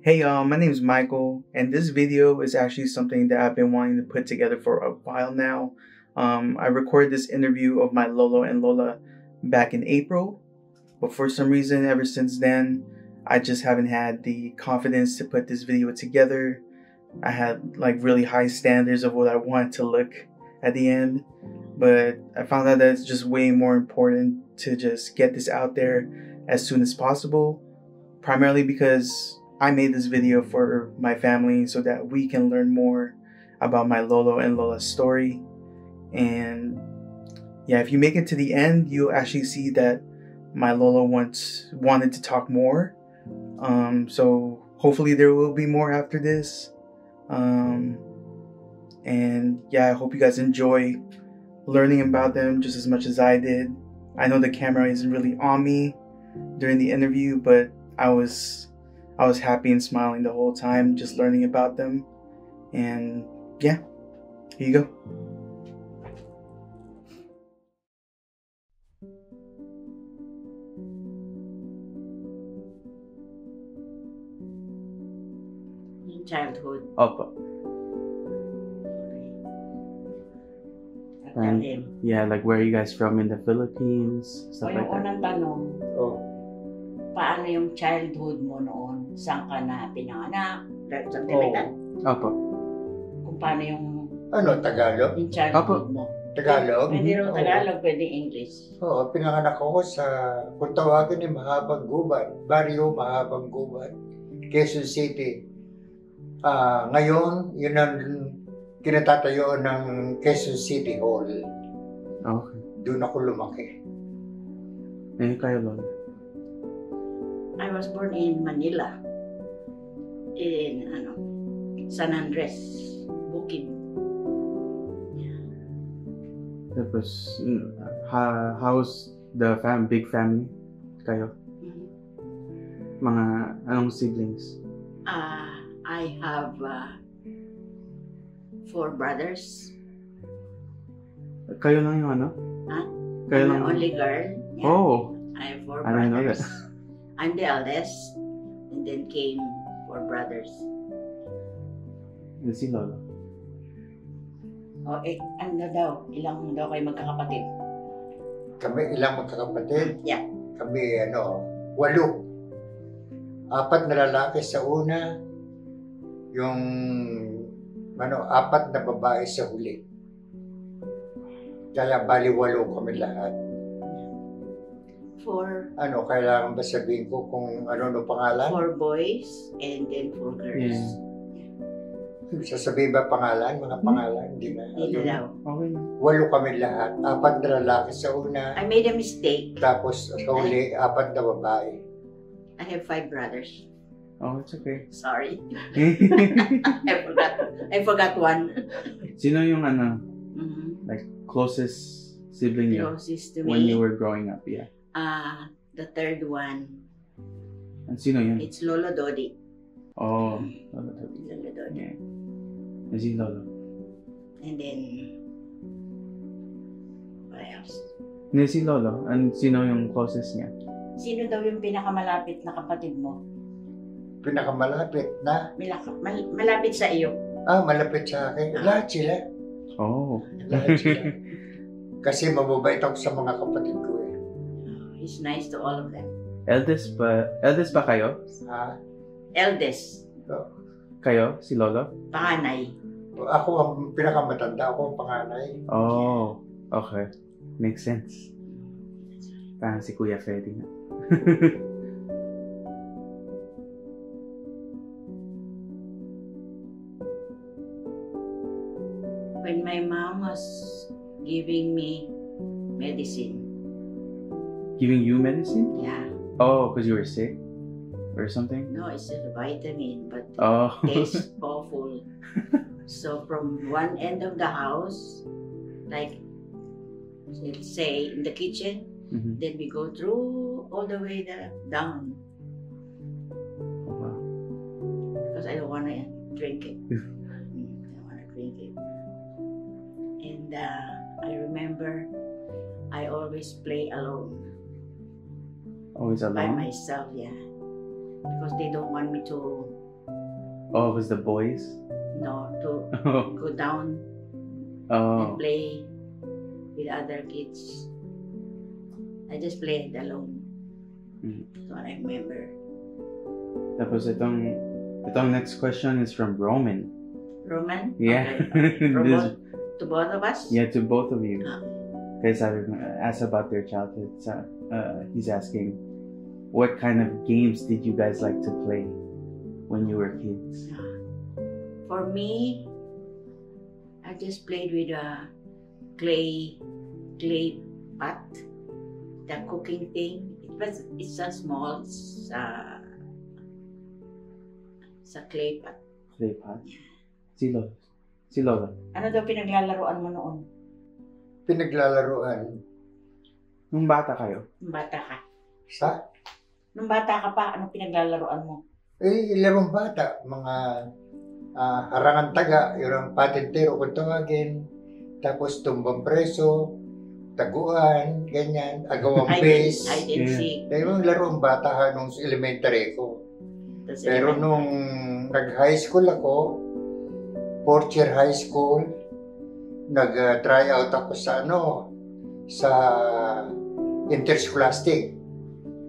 Hey, my name is Michael, and this video is actually something that I've been wanting to put together for a while now. I recorded this interview of my Lolo and Lola back in April, but for some reason, ever since then, I just haven't had the confidence to put this video together. I had like really high standards of what I wanted to look at the end, but I found out that it's just way more important to just get this out there as soon as possible, primarily because I made this video for my family so that we can learn more about my Lolo and Lola story. And yeah, if you make it to the end, you'll actually see that my Lolo wanted to talk more. So hopefully there will be more after this. And yeah, I hope you guys enjoy learning about them just as much as I did. I know the camera isn't really on me during the interview, but I was happy and smiling the whole time just learning about them. And yeah, here you go. Childhood. Opo. And yeah, like where are you guys from in the Philippines? Stuff like yung that. unang tanong, paano yung childhood mo noon? Saan ka na pinanganak? Something like that? Opo. Kung paano yung Tagalog? yung childhood mo? Tagalog? Pwede rin Tagalog, pwede English. Oo, pinanganak ako sa, kung tawagin ni Mahabang Gubat, Barrio Mahabang Gubat, Quezon City. Ngayon, yun ang kinatatayo ng Quezon City Hall. Okay. Doon ako lumaki. Eh, kayo, Lola? I was born in Manila. In San Andres, Bukid. Tapos, how's the big family? Kayo? Mga anong siblings? I have 4 brothers. Kayo lang yung ano? Huh? Kayo I'm lang? the only girl. Yeah. Oh! I have 4 I didn't know brothers. that. I'm the eldest, and then came 4 brothers. Yan si Lolo. Ano daw? Ilang daw kayo magkakapatid? Kami ilang magkakapatid? Yeah. Kami 8. 4 na lalaki sa una, yung 4 na babae sa huli. Kaya bali 8 kami lahat. 4 Kailangan ba sabihin ko kung ano pangalan? 4 boys and then 4 girls. Yeah. Sasabihin ba pangalan? Mga pangalan? Hindi na. Hindi daw. Okay na. 8 kami lahat. 4 na lalaki sa una. I made a mistake. Tapos sa huli, 4 na babae. I have 5 brothers. Oh, it's okay. Sorry. I forgot one. Sino yung Mm-hmm. like closest sibling niyo Closest to when me. you were growing up? Yeah. The third one, And sino yun? it's Lolo Dodi. Oh, Lolo Toby. Lolo Dodi. Yeah. And si Lolo. And then, what else? Hindi si Lolo. And sino yung closest niya? Sino daw yung pinakamalapit na kapatid mo? Pinakamalapit na? Malapit sa iyo. Malapit sa akin. Lahat sila. Oh. Lahat sila. Kasi mababait ako sa mga kapatid ko eh. He's nice to all of them. Eldest ba kayo? Eldest. Kayo? Si Lolo? Panganay. Ako ang pinakamatanda. Ako ang panganay. Oh. Okay. Makes sense. Parang si Kuya Freddy na. When my mom was giving me medicine. Giving you medicine? Yeah. Oh, because you were sick? Or something? No, it's a vitamin, but Oh. it tastes awful. So from one end of the house, like let's say in the kitchen, Mm-hmm. then we go through all the way down Oh, wow. because I don't want to drink it. I don't want to drink it. And I remember I always play alone. Always By alone? myself, yeah. Because they don't want me to Oh, it was the boys? No, to Oh. go down Oh. and play with other kids. I just played alone. Mm. So I remember. Tapos itong next question is from Roman. Roman? Yeah. Okay. From This- to both of us? yeah, to both of you. Ah. Guys, I asked about their childhood. So, he's asking, what kind of games did you guys like to play when you were kids? For me, I just played with a clay pot, the cooking thing. It's a small sa clay pot. Play pot? Si Lola. Ano daw pinaglalaroan mo noon? Pinaglalaroan Nung bata kayo? Nung bata ka. sa Nung bata ka pa, anong pinaglalaroan mo? larong bata, mga harangan taga, yung patintero kung tawagin, tapos tumbang preso, taguan, ganyan, agawang base. Hide and seek. Yung larong bata ha, nung elementary ko. Tas Pero elementary. nung nag-high school ako, fourth year high school, nag-try out ako sa interscholastic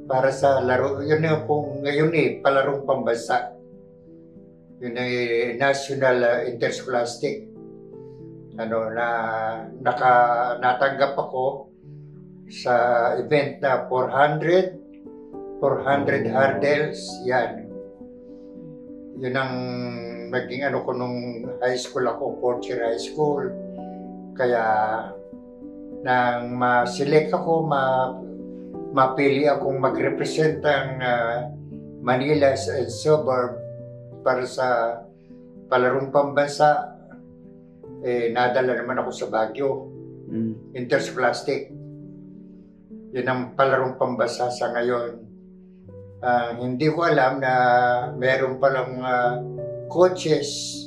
para sa laro. Yun yung kung ngayon palarong pambansa. Yun ay national interscholastic. Natanggap ako sa event na 400 hurdles, yan. Yun ang naging ko nung high school ako, fourth year high school. Kaya nang ma-select ako, mapili akong mag-represent ang Manila and suburb para sa palarong pambansa. Nadala naman ako sa Baguio, interscholastic. Yun ang palarong pambansa sa ngayon. Hindi ko alam na meron palang coaches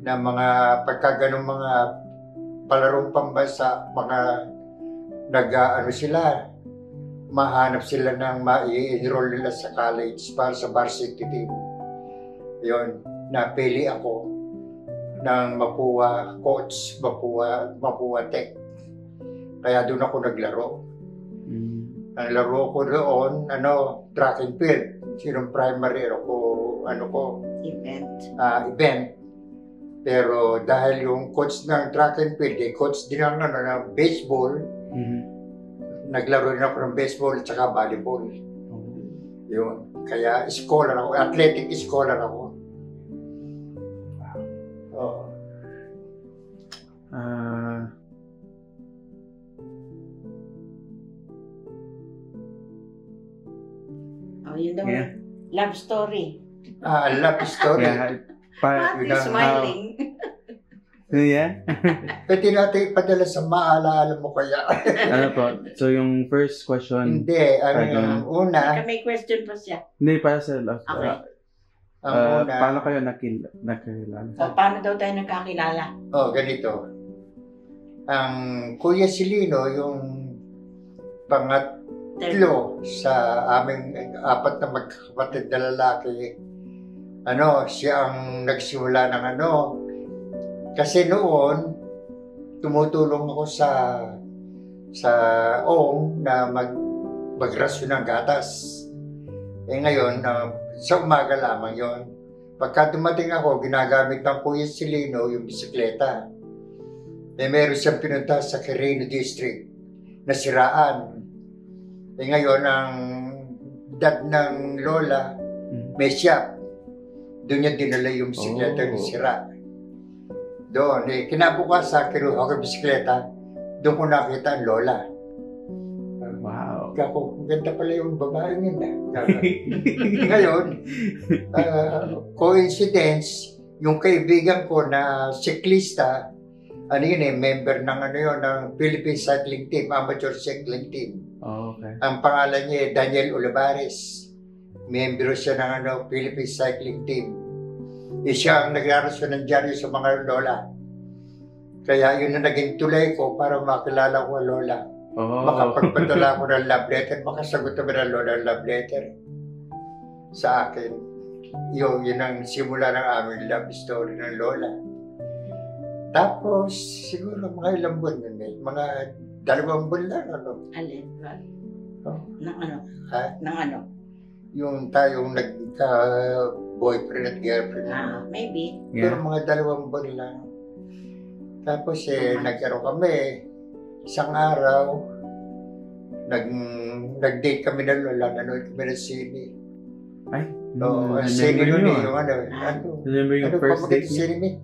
na mga pagkaganong mga palarong pambansa, mga mahanap sila ng ma-enroll nila sa college para sa varsity team. Yun, napili ako ng Mapua coach, Mapua Tech. Kaya doon ako naglaro. Ang laro ko doon, track and field. Sinong primary event. Pero dahil yung coach ng track and field, coach din ng baseball, naglaro din ako ng baseball at saka volleyball. Yun. Kaya scholar ako, athletic scholar ako. Oo. Yun daw. Yeah. Love story. Love story. Yeah. You're smiling. Yeah. Pwede natin ipadala sa maalaala mo kaya. Ano po? So yung first question, Hindi. Ang una, May question pa siya. hindi para sa last. Okay. ang una, Paano kayo nakilala? So, paano daw tayo nagkakilala? ganito. Ang Kuya Silino, yung pangatlo sa aming apat na magkakapatid na lalaki, siya ang nagsimula ng kasi noon, tumutulong ako sa ONG na magrasyon ng gatas. Ngayon, sa umaga lamang yon. Pagka dumating ako, ginagamit ng Kuya Silino yung bisikleta. Meron siyang pinunta sa Quirino District na siraan. Ngayon, ang dad ng lola, may shop. Doon niya dinala yung bisikleta na sira. Doon, kinabukasan, kinuha ko yung bisikleta, doon ko nakita ang lola. Wow. Ako, ganda pala yung babae niya. Ngayon, coincidence, yung kaibigan ko na siklista, member ng ng Philippine Cycling Team, amateur cycling team. Oh, okay. Ang pangalan niya Daniel Olivares. Membro siya ng Philippine Cycling Team. Siya ang nagrarasyon ng dyaryo sa mga lola. Kaya yun na naging tulay ko para makilala ko ang lola. Oh. Makapagpadala ko ng love letter, makasagot naman ang lola ng love letter sa akin. Yun ang simula ng aming love story ng lola. Tapos, siguro mga ilang buwan yun eh. Mga 2 buwan lang, ano. Alin ba? Oh. Nang ano? Ha? Nang ano? Yung tayong nagka-boyfriend at girlfriend. Maybe. Pero mga 2 buwan lang. Tapos nagkaroon kami. Isang araw, nag-date kami ng lola, nanood kami ng sine. Ay, Oo, sine yun eh, yung remember yung first date niya? Sine?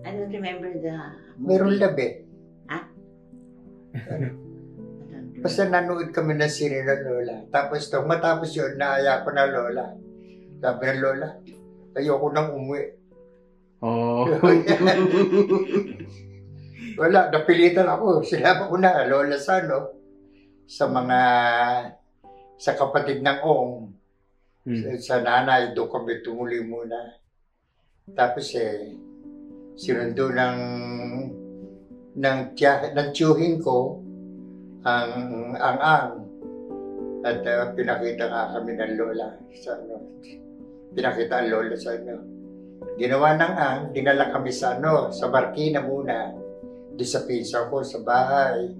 I don't remember the movie. Meron labi. I don't Basta nanood kami ng sine ng lola. Tapos matapos yun, naaya ko na lola. Sabi ng lola, ayoko nang umuwi. Oh. Wala, napilitan ako. Sinabi ko na, lola sa sa kapatid ng Ong. Sa nanay, doon kami tumuli muna. Tapos sinundo ng tiyuhin ko ang at pinakita nga kami ng lola sa pinakita ang lola sa ginawa ng dinala kami sa sa Marikina muna doon sa pinsan ko sa bahay.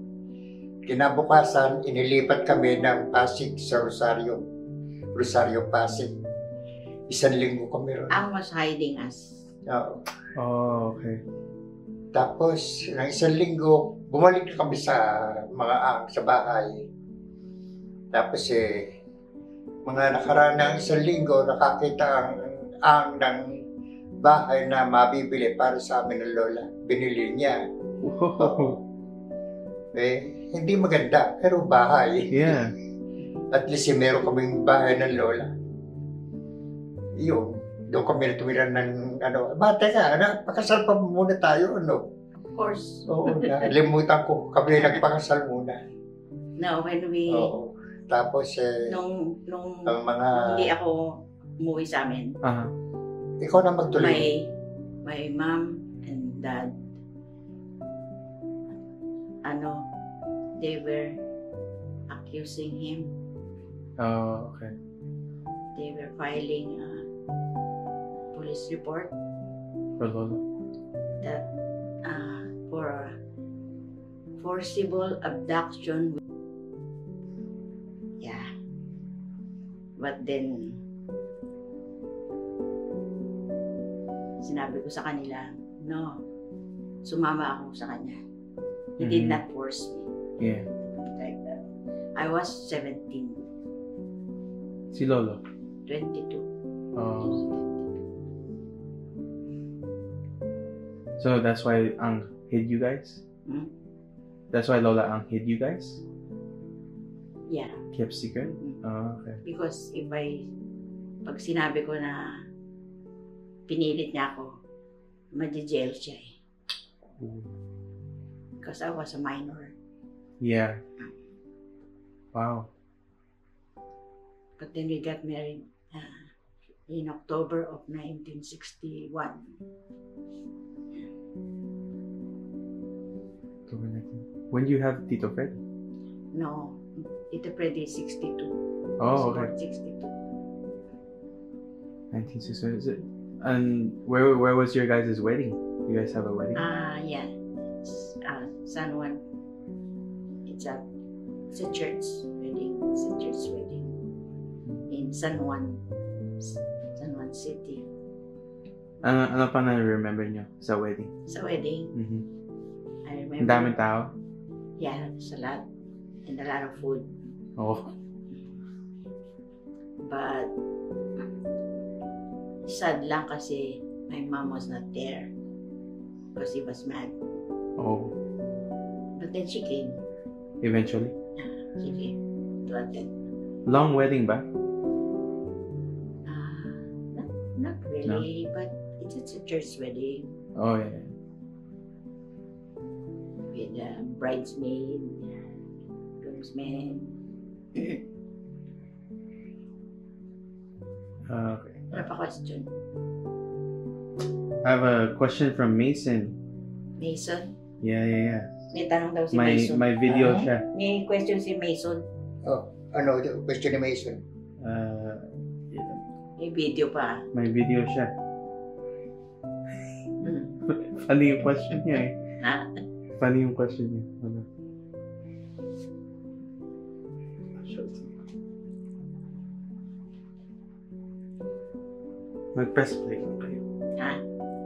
Kinabukasan inilipat kami ng Pasig sa Rosario Pasig. 1 linggo kami ron. Ang was hiding us. Oo. Oh, okay. Tapos, ng 1 linggo, bumalik kami sa sa bahay. Tapos mga nakaraan ng 1 linggo, nakakita ang ng bahay na mabibili para sa amin ng lola. Binili niya. Wow. Hindi maganda, pero bahay. Yeah. At least meron kaming bahay ng lola. Yun. Doon kami tumira ng bata ka, pakasal pa muna tayo, Of course. Oo, nalimutan ko. Kami nagpakasal muna. No, when we... Oo. Tapos, nung ang mga... hindi ako umuwi sa amin, ikaw na magtuloy. my mom and dad, they were accusing him. Oh, okay. They were filing a police report For Lolo. that for forcible abduction. Yeah. But then, sinabi ko sa kanila, no, sumama ako sa kanya. He did not force me. Yeah. Like that. I was 17. Si Lolo? 22. Oh. So that's why Ang hid you guys? That's why Lola Ang hid you guys? Yeah. Kept secret? Oh, okay. Because pag sinabi ko na pinilit niya ako, ma-jail siya eh. Because I was a minor. Yeah. Wow. But then we got married in October of 1961. When do you have Tito Fred? No, Tito Fred is 62. Oh, okay. 62. 1960. And where was your guys' wedding? You guys have a wedding? Yeah. San Juan. It's a church wedding. It's a church wedding in San Juan City. Ano pa na-remember nyo sa wedding? Sa wedding, I remember. Ang daming tao? Yeah, there's a lot. And a lot of food. Oh. But sad lang kasi my mom was not there because he was mad. Oh. But then she came. Eventually? She came to attend. Long wedding ba? Not really, but it's a church wedding. Oh, yeah. With bridesmaid, groomsmen. Okay. Ano pa question? I have a question from Mason. Mason? Yeah. May tanong daw si Mason. My video siya. May question si Mason. Oh, ano, question ni Mason? He May video pa. May video siya. Hmm. Funny yung question niya eh. Ha? Funny yung question niya. Ano? Mag-press play lang kayo. Ha?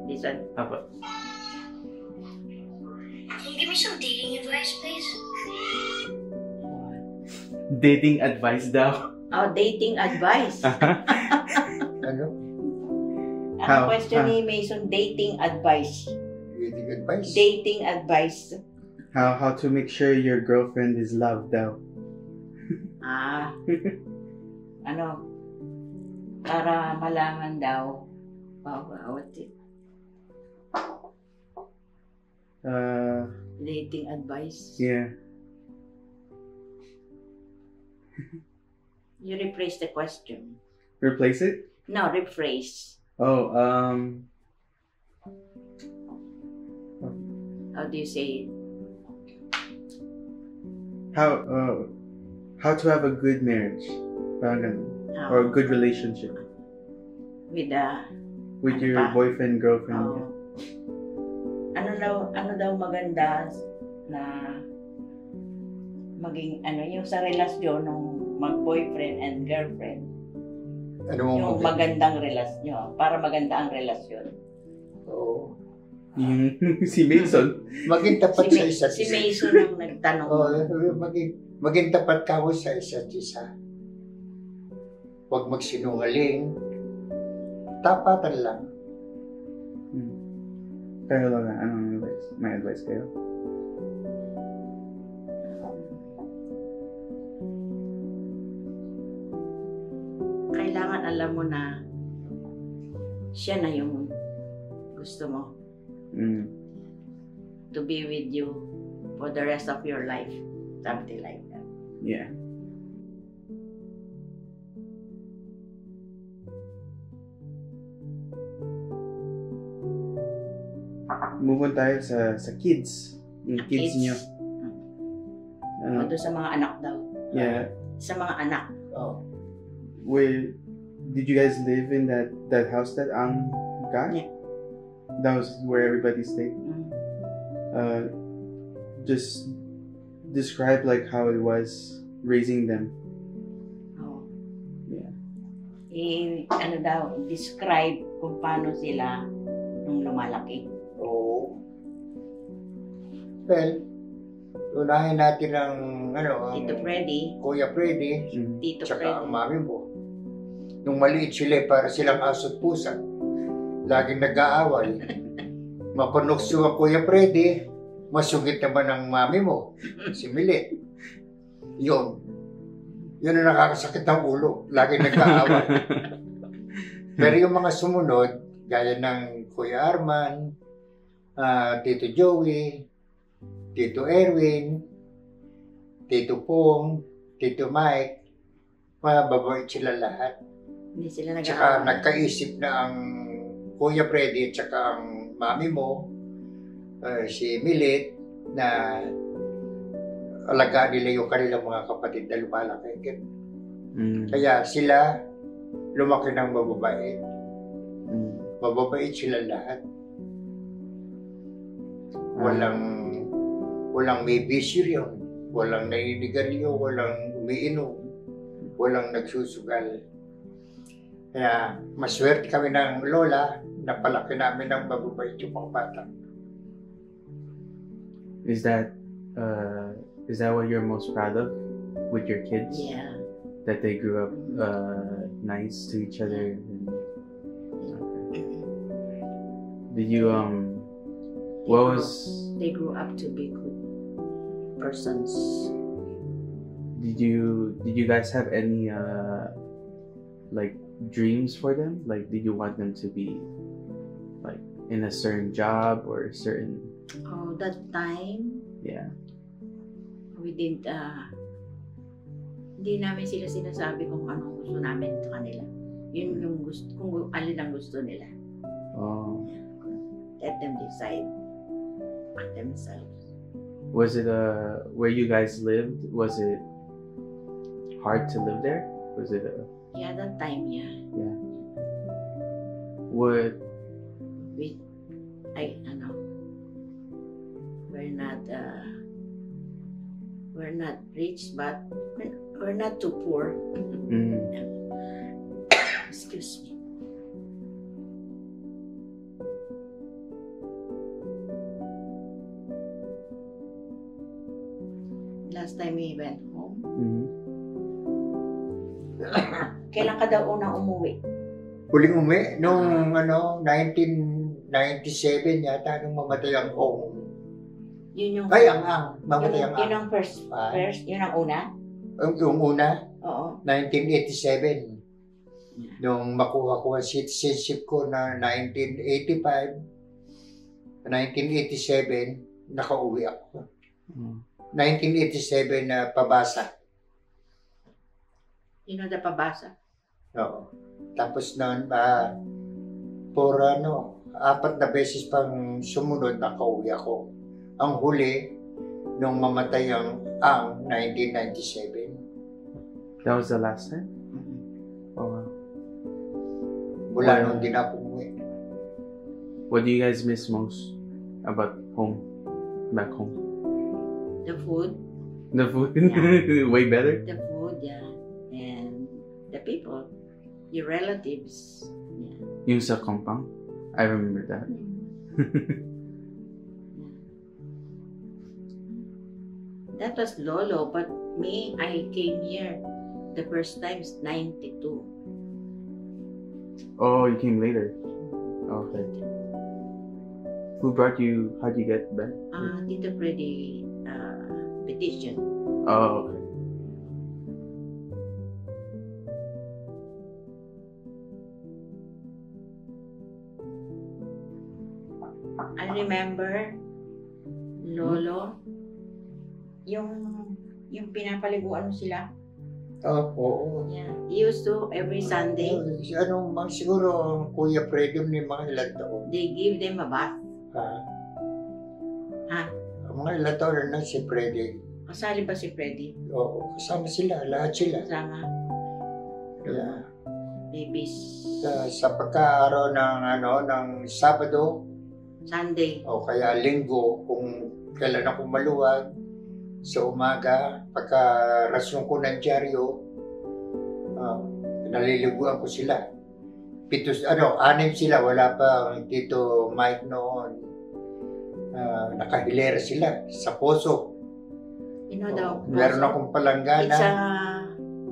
This one? Apa. Can you give me some dating advice, please? Dating advice daw. Oh, dating advice. Ano? Ang question ni Mason, dating advice. Dating advice? Dating advice. How to make sure your girlfriend is loved daw. Ah. Ano? Para malaman daw. What it? Dating advice. Yeah. You rephrase the question. Replace it? No, rephrase. Oh, How do you say it? how to have a good marriage. Parang ganun. Or a good relationship With with ano your pa? boyfriend, girlfriend. Oh. Ano daw maganda na maging yung sa relasyon ng mag-boyfriend and girlfriend. Ano mo Yung magandang relasyon, para maganda ang relasyon. Oo. Yung si Mason. Maging tapat sa isa't Si isa. Mason ang nagtanong. Oo, maging tapat ka mo sa isa't isa. Huwag magsinungaling. Tapatan lang. Kayo lang, anong advice? May advice kayo? Kailangan alam mo na siya na yung gusto mo to be with you for the rest of your life. Something like that. Yeah. Move on tayo sa kids. Yung kids niyo. O doon sa mga anak daw. Yeah. Sa mga anak. Oh. Where did you guys live in that house that Ang got? Yeah. That was where everybody stayed. Mm. Just describe like how it was raising them. Oh. Yeah. Ano daw, describe kung paano sila nung lumalaki. Oo. Well, unahin natin ang Tito Freddy, Kuya Freddy, Tito tsaka ang Freddy. mami mo. Nung maliit sila, para silang aso't pusa. Laging nag-aaway. Makonokso ang Kuya Freddy, masungit naman ang mami mo, si Milit. Yun ang nakakasakit ng ulo. Laging nag-aaway. Pero yung mga sumunod, gaya ng Kuya Arman, Tito Joey, Tito Erwin, Tito Pong, Tito Mike, mababait sila lahat. Hindi sila Tsaka nag-aaway. nagkaisip na ang Kuya Freddy at tsaka ang mami mo, si Milit, na alagaan nila yung kanilang mga kapatid na lumalaki. Kaya sila lumaki ng mababait. Mababait sila lahat. Walang may bisyo yun. Walang naninigarilyo, walang umiinom, walang nagsusugal. Kaya maswerte kami ng lola na palaki namin ng mababait yung mga bata. Is that what you're most proud of with your kids? Yeah. That they grew up nice to each other. Okay. Did you what was? They grew up to be good persons. Did you guys have any like dreams for them? Like, did you want them to be like in a certain job or a certain? Oh, that time, Yeah. we didn't, hindi namin sila sinasabi kung anong gusto namin sa kanila. Yun yung gusto, kung alin ang gusto nila. Oh. Let them decide for themselves. Was it where you guys lived? Was it hard to live there? Was it Yeah, that time, yeah. yeah? What? We're not rich, but we're not too poor. Excuse me. Last time we went home, kailan ka daw unang umuwi? Huling umuwi, nung 1997 yata, nung mamatay ang Ong. Yun yung... Ay, ang mamatay ang Yun ang first, yun ang una? Yung una, Oo. 1987. Nung makuha ko ang citizenship ko na 1987, nakauwi ako. 1987 na pabasa. Yun ang pabasa? Oo. Tapos noon, 4 na beses pang sumunod, nakauwi ako. Ang huli, nung mamatay ang 1997. That was the last time? Oh, wow. Mula nung din ako umuwi. What do you guys miss most about home? Back home? The food. The food? Yeah. Way better? The food, yeah. And the people. Your relatives. Yeah. Yung sa compound? I remember that. That was Lolo, but me, I came here the first time is 92. Oh, you came later. Okay. Who brought you? How'd you get back? Tito Freddy petition. Oh, okay. I remember Lolo, yung pinapaliguan mo sila. Oo. Yeah. He used to every Sunday. Siguro Kuya Freddy ni mga ilan taon. They give them a bath. Ha? Mga ilan taon na si Freddy. Kasali ba si Freddy? Oo, kasama sila, lahat sila. Kasama. Yeah. Babies. Sa pagkaaraw ng Sabado Sunday. o kaya Linggo, kung kailan ako maluwag, sa umaga, pagka rasyon ko ng dyaryo, naliliguan ko sila. 6 sila, wala pa Tito Mike noon. Nakahilera sila sa poso. You know the Meron akong palanggana,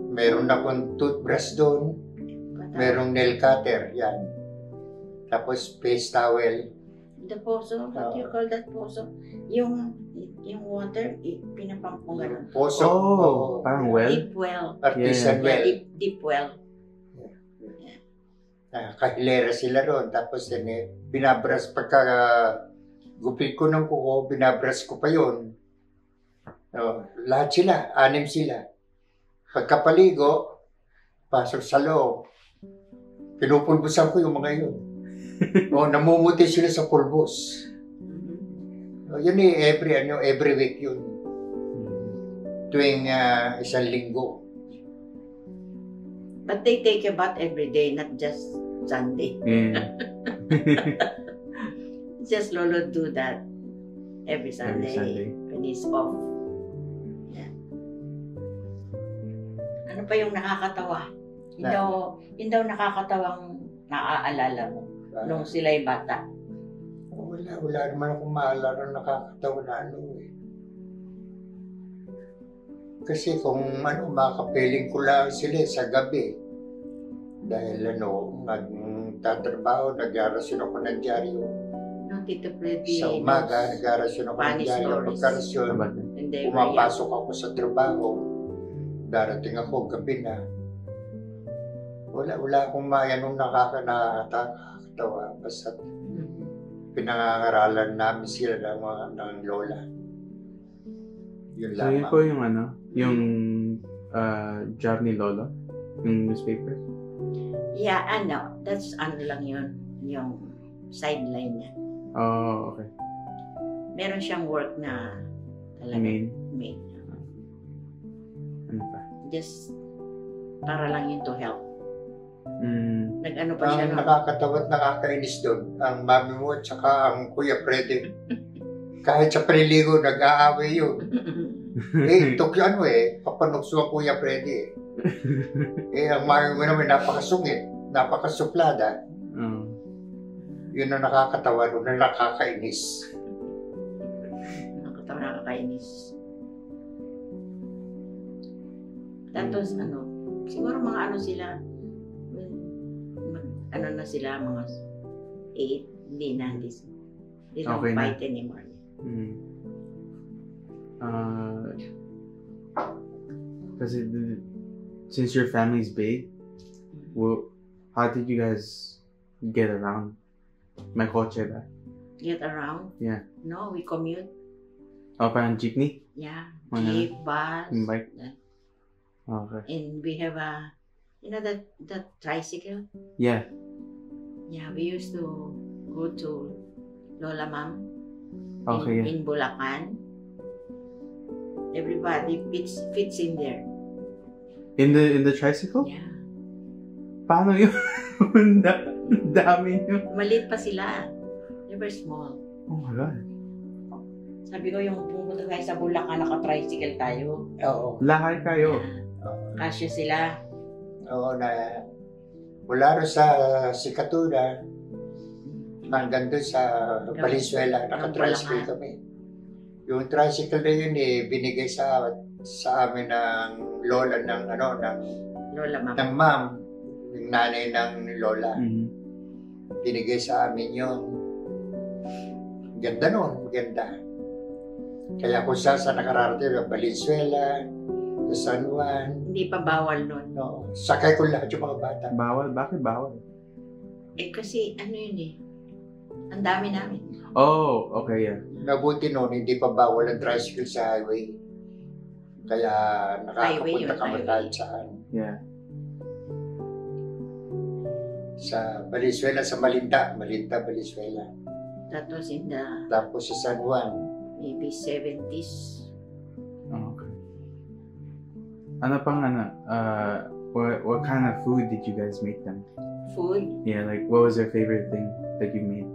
meron akong toothbrush doon, merong nail cutter, yan. Tapos face towel. The poso, what do you call that poso? Yung water, pinapang kung gano'n. Poso. Oh, parang well? Deep well. Artisan well. Deep well. Kahilera sila ron. Tapos binabras, pagka gupit ko ng kuko, binabras ko pa yun. Lahat sila, 6 sila. Pagkapaligo, pasok sa loob. Pinupulbusan ko yung mga yun. Namumuti sila sa pulbos. Yun every week yun. Tuwing 1 linggo. But they take a bath every day, not just Sunday. Yeah. Just Lolo do that every Sunday, when he's off. Yeah. Ano pa yung nakakatawa? Yun daw nakakatawang naaalala mo nung sila'y bata. Wala naman akong maalala na nakakatawa na Kasi kung makapiling ko lang sila sa gabi. Dahil nagtatrabaho, nag-arasyon ako ng dyaryo. Tito Freddy. Sa umaga, nag-arasyon ako ng dyaryo. Pagkarasyon, pumapasok ako sa trabaho. Darating ako, gabi na. Wala akong mayanong nakakatawa. Basta pinangangaralan namin sila ng lola. Yun So lamang. yun po yung yung job ni Lolo, yung newspaper? Yeah, that's lang yun, yung sideline niya. Oh, okay. Meron siyang work na talagang maid. Ano pa? Just para lang yun to help. Nag-ano pa siya Ang no? nakakatawa at nakakainis doon, ang mami mo at saka ang Kuya Freddy. Kahit sa priligo, nag-aaway yun. Ito ano papanukso ang Kuya Freddy ang mami mo naman napakasungit, napakasuplada. Yun ang nakakatawa doon, na nakakainis. Nakakainis. Tapos siguro mga sila, na sila, mga 8, hindi na, they don't Okay na. fight anymore. Kasi since your family's big, how did you guys get around? May kotse ba? Get around? Yeah. No, we commute. Parang jeepney? Yeah, Ano? jeep, bus. Bike? Yeah. Okay. And we have that tricycle. Yeah. Yeah, we used to go to Lola Mom Okay, in Bulacan. Everybody fits in there. In the tricycle? Yeah. Paano yun? Dami yun. Maliit pa sila. They were small. Oh my God. Sabi ko, yung pumunta tayo sa Bulacan, naka-tricycle tayo. Oo. Lahat kayo. Yeah. Kasya sila. Oo, na mula rin sa Sikatuna hanggang doon sa Valenzuela, naka-tricycle kami. Yung tricycle na yun binigay sa amin ng lola ng Lola Ma'am. ng ma'am, yung nanay ng lola. Binigay sa amin yun. Ganda nun, maganda. Kaya kung saan nakararating ng Valenzuela, sa San Juan. Hindi pa bawal nun. No, sakay ko lahat yung mga bata. Bawal? Bakit bawal? Kasi ang dami namin. Oh, okay, yeah. Mabuti noon, hindi pa bawal ang tricycle sa highway. Kaya Highway nakakapunta yun, kami highway. kahit saan. Yeah. Sa Valenzuela, sa Malinta, Valenzuela. That was in the Tapos sa San Juan. maybe 70s. Oh, okay. Ano pang what kind of food did you guys make them? Food, Yeah, like what was your favorite thing that you made?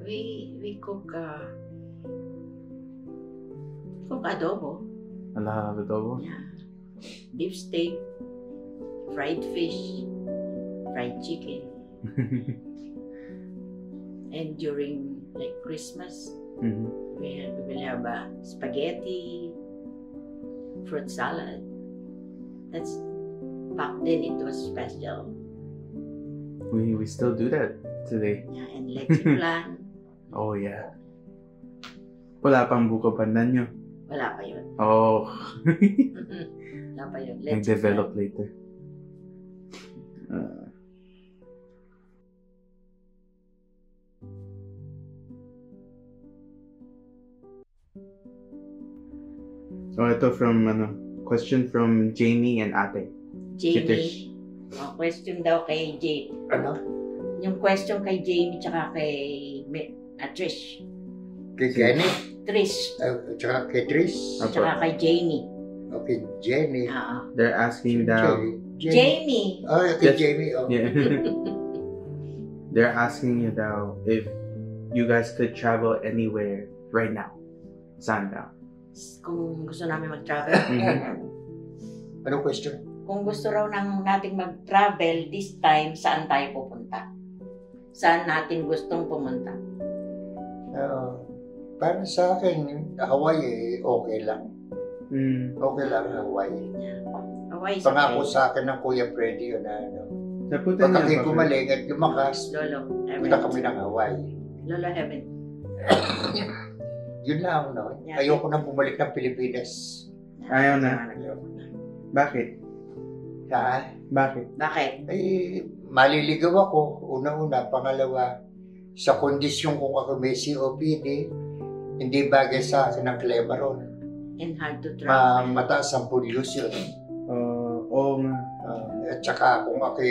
we cook adobo. A lot of adobo? Yeah. Beef steak, fried fish, fried chicken. And during like Christmas, we will have spaghetti, fruit salad. That's back then it was special. We still do that today. Yeah, and leche plan. Oh yeah. Wala pang buko pandan nyo. Wala pa yun. Oh. Wala pa yun. Leche Nag-develop later. So ito from question from Jamie and Ate. Jamie. Question daw kay Jamie. Ano? Yung question kay Jamie tsaka kay Trish. Kay Jenny. Trish. Tsaka kay Tris. Apo. Tsaka kay Jamie. Okay, Jenny. They're asking daw. Jamie. Oh, kay Yes. Jamie. Oh. Yeah. They're asking you daw if you guys could travel anywhere right now. Saan daw? Kung gusto namin mag-travel. Anong question? Kung gusto raw nating mag-travel this time, saan tayo pupunta? Saan natin gustong pumunta? Para sa akin, Hawaii, okay lang. Okay lang, Hawaii. Hawaii is Pangako okay. sa akin ng Kuya Freddy yun na Naputan pagka niya kayo gumaling at lumakas, Lolo, punta kami ng Hawaii. Lolo Heaven. Yun lang, no? Yeah. Ayoko nang bumalik ng Pilipinas. Ayaw na. Bakit? Ha? Bakit? Bakit? Maliligaw ako, una-una. Pangalawa, sa kondisyon kung ako may COPD, hindi bagay sa akin ang Clebaron. And hard to travel. Mataas ang pollution. Oo nga. At saka kung ako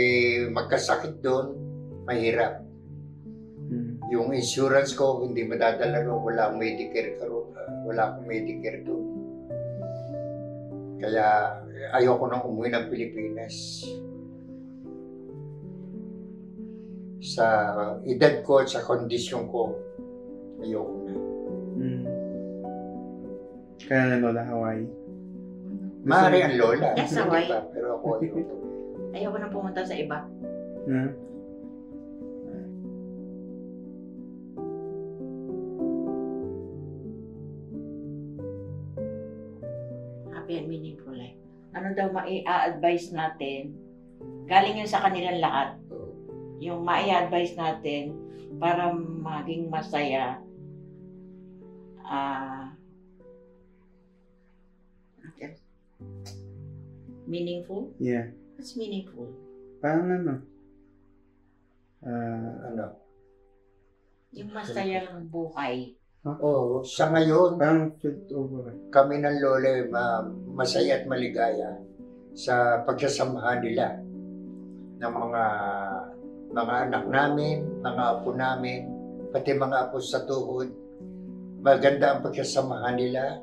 magkasakit doon, mahirap. Yung insurance ko, hindi madadala ro, wala akong Medicare wala akong Medicare doon. Kaya ayoko nang umuwi ng Pilipinas. sa edad ko at sa kondisyon ko, ayoko na. Kaya na lola Hawaii. Maaari ang lola. Yes, hindi Hawaii. pa, pero ako ayoko. Ayoko na pumunta sa iba. Happy and meaningful life. Ano daw mai-advise natin? Galing yun sa kanilang lahat. Yung mai-advise natin para maging masaya. Meaningful? Yeah. What's meaningful? Parang ano? Ano? Yung masayang buhay. Oo, sa ngayon, Parang fit over. kami ng lola masaya at maligaya sa pagsasamahan nila ng mga anak namin, mga apo namin, pati mga apo sa tuhod. Maganda ang pagsasamahan nila,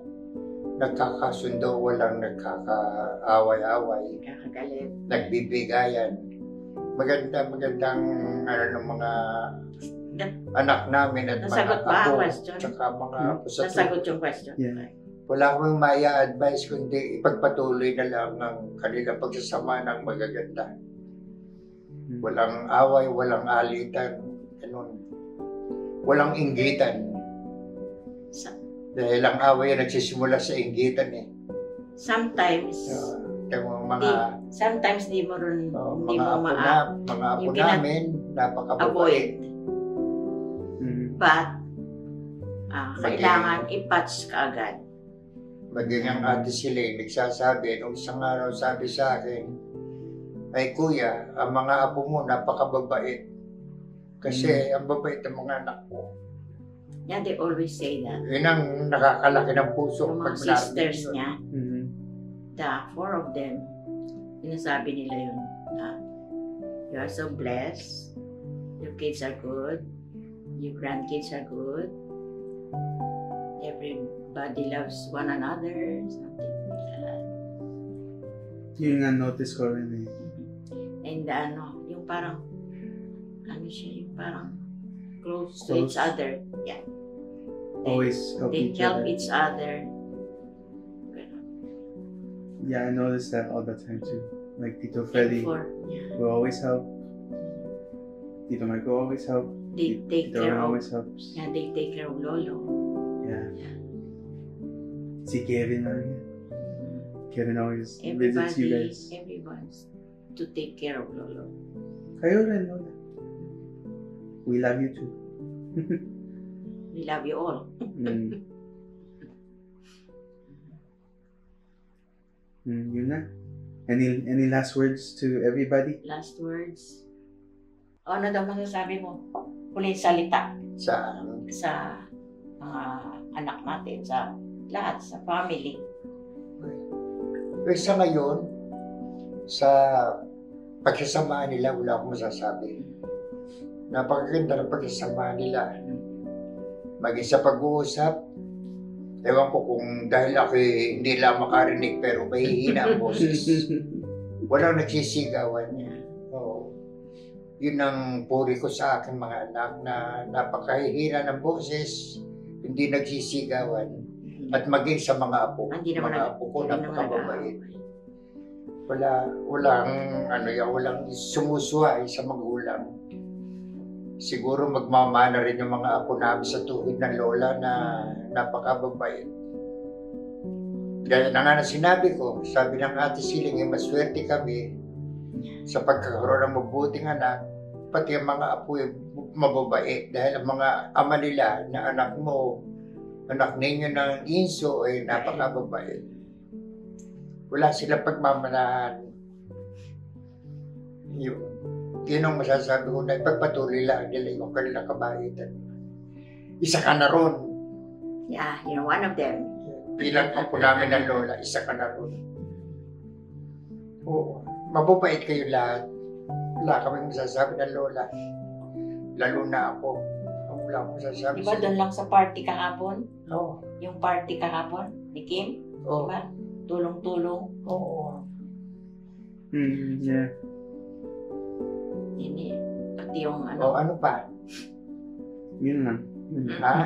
nagkakasundo, walang nagkakaaway-away, Kakagalit. nagbibigayan. Magandang ng mga anak namin at Nasagot mga ba ang apo, question? tsaka mga apo sa Nasagot tuhod. yung question? Yeah. Wala akong maya-advise kundi ipagpatuloy na lang ang kanilang pagsasama ng magaganda. Walang away, walang alitan, ganun. Walang inggitan. Dahil ang away ay nagsisimula sa inggitan eh. Sometimes, sometimes di mo rin, hindi mo mga apo yung namin, napakababait. avoid. But, kailangan i-patch ka agad. Maging ang ate sila nagsasabi, nung isang araw sabi sa akin, ay kuya, ang mga apo mo napakababait. Kasi ang babait ng mga anak mo. Yeah, they always say that. Yun ang nakakalaki ng puso. Yung mga pag narinig sisters yun. niya, the 4 of them, sinasabi nila yun, you are so blessed, your kids are good, your grandkids are good, everybody loves one another, something like that. Yun nga notice ko rin eh. And yung parang, siya, yung parang close to Close. each other. Yeah. Always help They each help other. each other. Yeah, I noticed that all the time too. Like Tito Freddy will always help. Tito Michael always help. They take Tito care Ron of, always helps. yeah, they take care of Lolo. Yeah. Si Kevin rin. Kevin always visits you guys. Everyone's to take care of Lolo. Kayo rin, Lola. We love you too. We love you all. Yun na. Any last words to everybody? Last words. Ano daw masasabi mo? Huling salita Sa mga anak natin, sa lahat, sa family. sa ngayon, sa pagsasamaan nila, wala akong masasabi. Napakaganda ng pagsasamaan nila. Maging sa pag-uusap, ewan ko kung dahil ako hindi lang makarinig pero mahihina ang boses. Walang nagsisigawan niya. Oo. Yun ang puri ko sa aking mga anak na napakahihina ng boses, hindi nagsisigawan. At maging sa mga apo. Mga apo ko napakababait. Walang sumusuway sa magulang. Siguro magmamana rin yung mga apo namin sa tuhod ng lola na napakababait. Gaya na nga na sinabi ko, sabi ng ate Siling, maswerte kami sa pagkakaroon ng mabuting anak, pati ang mga apo mababait dahil ang mga ama nila na anak mo, anak ninyo ng inso ay napakababait. Wala silang pagmamanahan. Yun ang masasabi ko na ipagpatuloy lang nila yung kanilang kabaitan. Isa ka na ron. Yeah, you're one of them. Bilang apo namin ng lola, isa ka na ron. Oo, mababait kayo lahat. Wala kaming masasabi ng lola. Lalo na ako. Wala akong masasabi. Diba doon lang sa party kahapon? Oo. Yung party kahapon ni Kim? Oo. Diba? Tulong-tulong. Oo. Yeah. Pati yung O ano pa? Yun lang. Ha?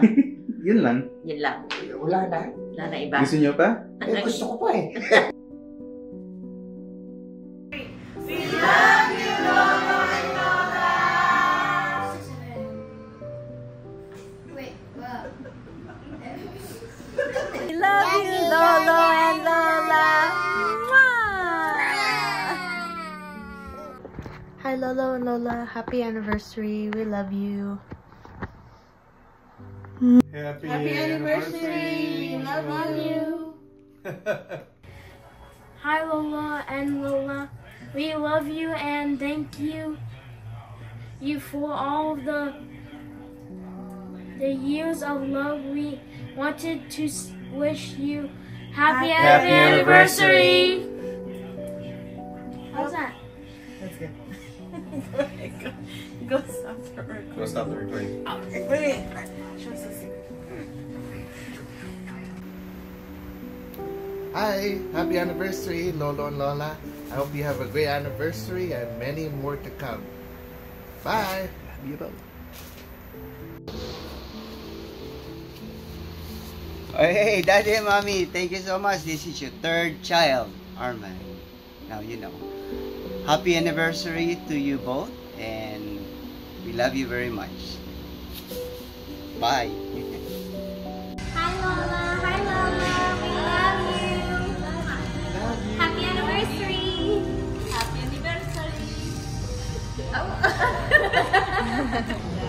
Yun lang. Yun lang. Wala na. Wala na iba. Gusto nyo pa? Gusto ko pa eh. Wait, wow. We love you, Lolo and Lola. Hi, Lolo and Lola. Happy anniversary. We love you. Happy anniversary. We love you. Hi, Lola and Lola. We love you and thank you for all of the years of love. We wanted to wish you happy anniversary. How's that? That's good. Go stop the recording. Go stop the recording. Wait. Hi, happy anniversary, Lolo and Lola. I hope you have a great anniversary and many more to come. Bye. Love you both. Hey, Daddy and Mommy, thank you so much. This is your third child, Arman. Now you know. Happy anniversary to you both, and we love you very much. Bye. Hi, Lola. Hi, Lola. We love you. Happy anniversary. Happy anniversary.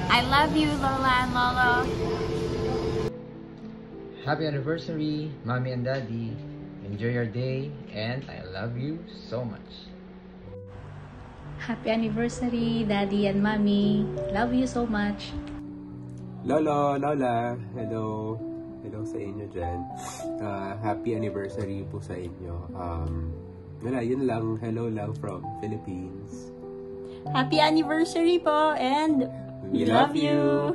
I love you, Lola and Lolo. Happy anniversary, Mommy and Daddy. Enjoy your day, and I love you so much. Happy anniversary, Daddy and Mommy. Love you so much. Lolo, Lola, hello. Hello sa inyo dyan. Happy anniversary po sa inyo. Wala, yun lang. Hello lang from Philippines. Happy anniversary po, and we love you.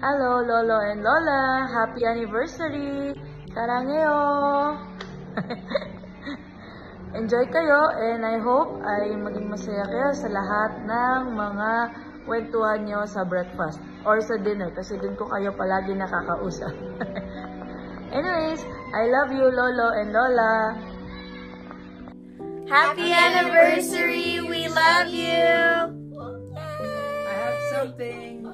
Hello, Lolo and Lola. Happy anniversary. Sarangeo. Enjoy kayo, and I hope ay maging masaya kayo sa lahat ng mga kwentuhan nyo sa breakfast or sa dinner kasi dun ko kayo palagi nakakausap. Anyways, I love you, Lolo and Lola. Happy anniversary! We love you! I have something.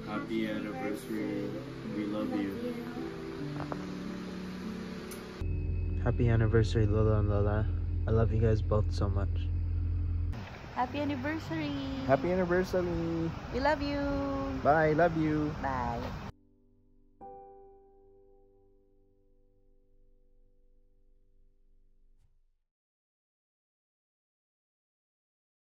Happy anniversary. We love you. Happy anniversary, Lola and Lola. I love you guys both so much. Happy anniversary. Happy anniversary. We love you. Bye, love you. Bye.